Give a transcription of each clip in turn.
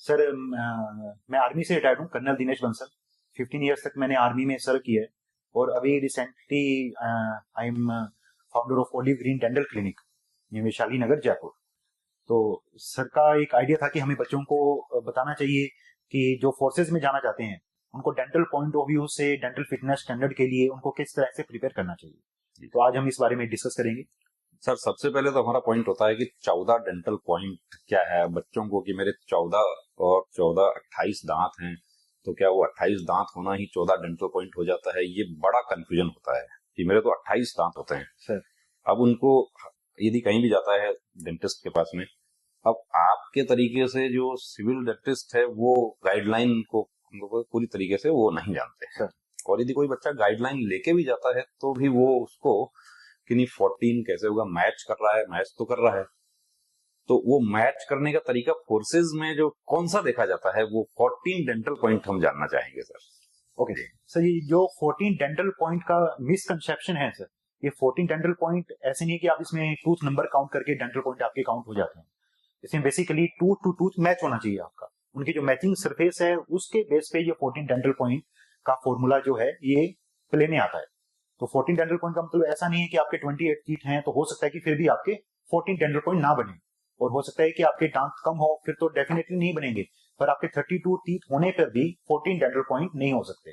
Sir मैं army से retired हूँ, कर्नल दिनेश बंसल। 15 ईयर्स तक मैंने आर्मी में सर्व किया है और अभी recently I am founder of olive green dental clinic, ये वैशाली नगर, जयपुर। तो सर का एक आइडिया था कि हमें बच्चों को बताना चाहिए कि जो फोर्सेज में जाना चाहते हैं उनको डेंटल पॉइंट ऑफ व्यू से डेंटल फिटनेस स्टैंडर्ड के लिए उनको किस तरह से प्रिपेयर करना चाहिए। तो आज हम इस बारे में डिस्कस करेंगे। सर, सबसे पहले तो हमारा पॉइंट होता है कि 14 डेंटल पॉइंट क्या है बच्चों को, कि मेरे 14 और 14 28 दांत हैं, तो क्या वो 28 दांत होना ही 14 डेंटल पॉइंट हो जाता है? ये बड़ा कंफ्यूजन होता है कि मेरे तो 28 दांत होते हैं सर। अब उनको यदि कहीं भी जाता है डेंटिस्ट के पास में, अब आपके तरीके से जो सिविल डेंटिस्ट है वो गाइडलाइन को पूरी तरीके से वो नहीं जानते हैं। और यदि कोई बच्चा गाइडलाइन लेके भी जाता है तो भी वो उसको कि नहीं 14 कैसे होगा, मैच कर रहा है, मैच तो कर रहा है, तो वो मैच करने का तरीका फोर्सेज में जो कौन सा देखा जाता है, वो 14 डेंटल पॉइंट हम जानना चाहेंगे सर। ओके सर, ये जो 14 डेंटल पॉइंट का मिसकंसेप्शन है सर, ये 14 डेंटल पॉइंट ऐसे नहीं है कि आप इसमें टूथ नंबर काउंट करके डेंटल पॉइंट आपके काउंट हो जाते हैं। इसमें basically tooth to tooth match होना चाहिए आपका, उनकी जो मैचिंग सरफेस है उसके बेस पे ये 14 डेंटल पॉइंट का फॉर्मूला जो है ये प्ले में आता है। तो 14 डेंटल पॉइंट का मतलब ऐसा नहीं है कि आपके 28 टीथ हैं तो हो सकता है कि फिर भी आपके 14 डेंटल पॉइंट ना बने, और हो सकता है कि आपके दांत कम हो फिर तो डेफिनेटली नहीं बनेंगे, पर आपके 32 टीथ होने पर भी 14 डेंटल पॉइंट नहीं हो सकते।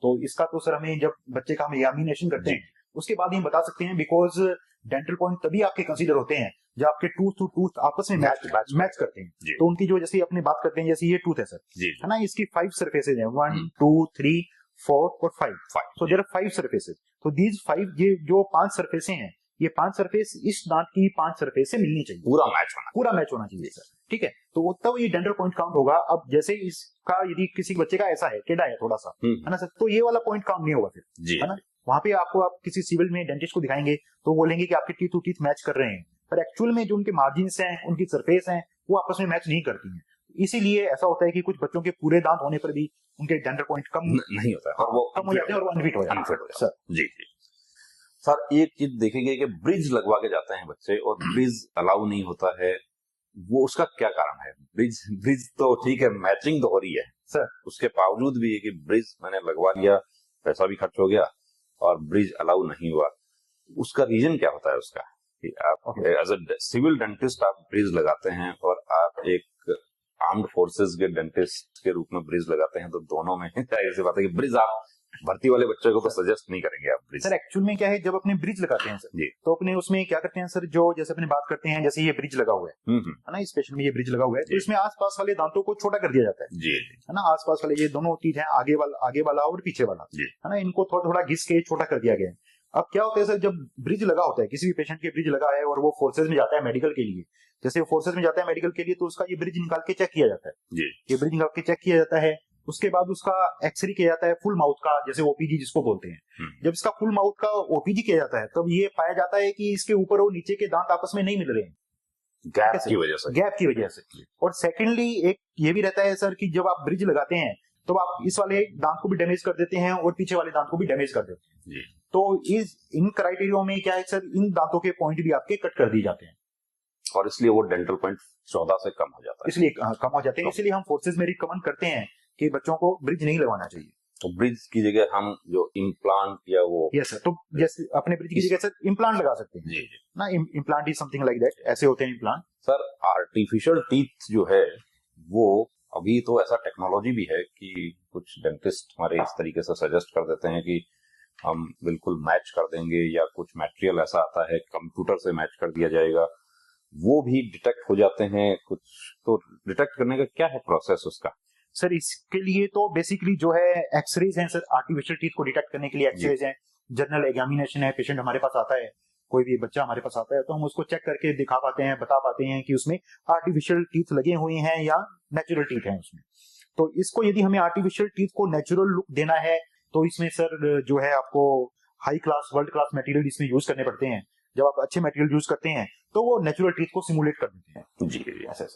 तो इसका तो सर हमें जब बच्चे का हम एग्जामिनेशन करते हैं उसके बाद ही हम बता सकते हैं, बिकॉज डेंटल पॉइंट तभी आपके कंसीडर होते हैं जब आपके टूथ टू टूथ आपस में मैच करते हैं। तो उनकी जो जैसे अपनी बात करते हैं, जैसे ये टूथ है सर, है ना, इसकी 5 सरफेसेज हैं, 1 2 3 4 और 5। So there are 5 surfaces. तो दीज 5, ये जो 5 सरफेसें हैं, ये 5 सरफेस इस दांत की 5 सरफेस से मिलनी चाहिए, पूरा मैच होना चाहिए सर। ठीक है, तो तब ये डेंटल पॉइंट काउंट होगा। अब जैसे इसका यदि किसी बच्चे का ऐसा है, टेढ़ा है थोड़ा सा, है ना सर, तो ये वाला पॉइंट काउंट नहीं होगा फिर, है ना। वहां पे आपको आप किसी सिविल में डेंटिस्ट को दिखाएंगे तो बोलेंगे कि आपके टीथ टू टीथ मैच कर रहे हैं, पर एक्चुअल में जो उनके मार्जिन्स हैं, उनकी सरफेस हैं, वो आपस में मैच नहीं करती हैं। इसीलिए ऐसा होता है कि कुछ बच्चों के पूरे दांत होने पर भी उनके डेंटल पॉइंट कम नहीं होता है और वो कम हो जाते हैं और वो अनफिट हो जाते हैं सर। जी सर, एक चीज देखेंगे कि ब्रिज लगवा के जाते हैं बच्चे और ब्रिज अलाउ नहीं होता है, वो उसका क्या कारण है? ब्रिज तो ठीक है, मैचिंग तो हो रही है सर, उसके बावजूद भी है कि ब्रिज मैंने लगवा लिया, पैसा भी खर्च हो गया और ब्रिज अलाउ नहीं हुआ, उसका रीजन क्या होता है उसका? कि आप एज अ सिविल डेंटिस्ट आप ब्रिज लगाते हैं और आप एक आर्म्ड फोर्सेस के डेंटिस्ट के रूप में ब्रिज लगाते हैं, तो दोनों में ऐसी बात है कि ब्रिज आप भर्ती वाले बच्चे को तो सजेस्ट नहीं करेंगे आप ब्रिज। सर एक्चुअल में क्या है, जब अपने ब्रिज लगाते हैं सर जी, तो अपने उसमें क्या करते हैं सर, जो जैसे अपने बात करते हैं, जैसे ये ब्रिज लगा हुआ है ना, इस पेशेंट में ये ब्रिज लगा हुआ है, तो इसमें आसपास वाले दांतों को छोटा कर दिया जाता है जी, है ना। आसपास वाले ये दोनों टीथ हैं, आगे वाला और पीछे वाला, है ना, इनको थोड़ा थोड़ा घिस के छोटा कर दिया गया है। अब क्या होता है सर, जब ब्रिज लगा होता है, किसी भी पेशेंट के ब्रिज लगा है और वो फोर्सेज में जाता है मेडिकल के लिए, जैसे वो फोर्सेज में जाता है मेडिकल के लिए, तो उसका ये ब्रिज निकाल के चेक किया जाता है, ये ब्रिज निकाल के चेक किया जाता है। उसके बाद उसका एक्सरे किया जाता है फुल माउथ का, जैसे ओपीजी जिसको बोलते हैं। जब इसका फुल माउथ का ओपीजी किया जाता है तब ये पाया जाता है कि इसके ऊपर और नीचे के दांत आपस में नहीं मिल रहे हैं, गैप की वजह से। और सेकेंडली एक ये भी रहता है सर कि जब आप ब्रिज लगाते हैं तो आप इस वाले दांत को भी डैमेज कर देते हैं और पीछे वाले दांत को भी डैमेज कर देते हैं। तो इन क्राइटेरिया में क्या है सर, इन दांतों के पॉइंट भी आपके कट कर दिए जाते हैं और इसलिए वो डेंटल पॉइंट 14 से कम हो जाता है, इसलिए कम हो जाते हैं। इसलिए हम फोर्सेज में रिकमेंड करते हैं कि बच्चों को ब्रिज नहीं लगवाना चाहिए। तो ब्रिज की जगह हम जो इम्प्लांट या वो, यस सर, तो जैसे अपने ब्रिज की जगह सर इम्प्लांट लगा सकते हैं जी ना, implant is something like that, ऐसे होते हैं इम्प्लांट। सर आर्टिफिशियल टीथ जो है वो अभी तो ऐसा टेक्नोलॉजी भी है कि कुछ डेंटिस्ट हमारे इस तरीके से सजेस्ट कर देते हैं कि हम बिल्कुल मैच कर देंगे, या कुछ मटेरियल ऐसा आता है कंप्यूटर से मैच कर दिया जाएगा, वो भी डिटेक्ट हो जाते हैं कुछ। तो डिटेक्ट करने का क्या है प्रोसेस उसका? सर इसके लिए तो बेसिकली जो है एक्सरेज हैं सर, आर्टिफिशियल टीथ को डिटेक्ट करने के लिए एक्सरेज हैं, जनरल एग्जामिनेशन है, पेशेंट हमारे पास आता है, कोई भी बच्चा हमारे पास आता है तो हम उसको चेक करके दिखा पाते हैं, बता पाते हैं कि उसमें आर्टिफिशियल टीथ लगे हुए हैं या नेचुरल टीथ हैं उसमें। तो इसको यदि हमें आर्टिफिशियल टीथ को नेचुरल लुक देना है तो इसमें सर जो है आपको high class world class material इसमें यूज करने पड़ते हैं। जब आप अच्छे मटेरियल यूज करते हैं तो वो नेचुरल टीथ को सिमुलेट कर देते हैं। जी ऐसा।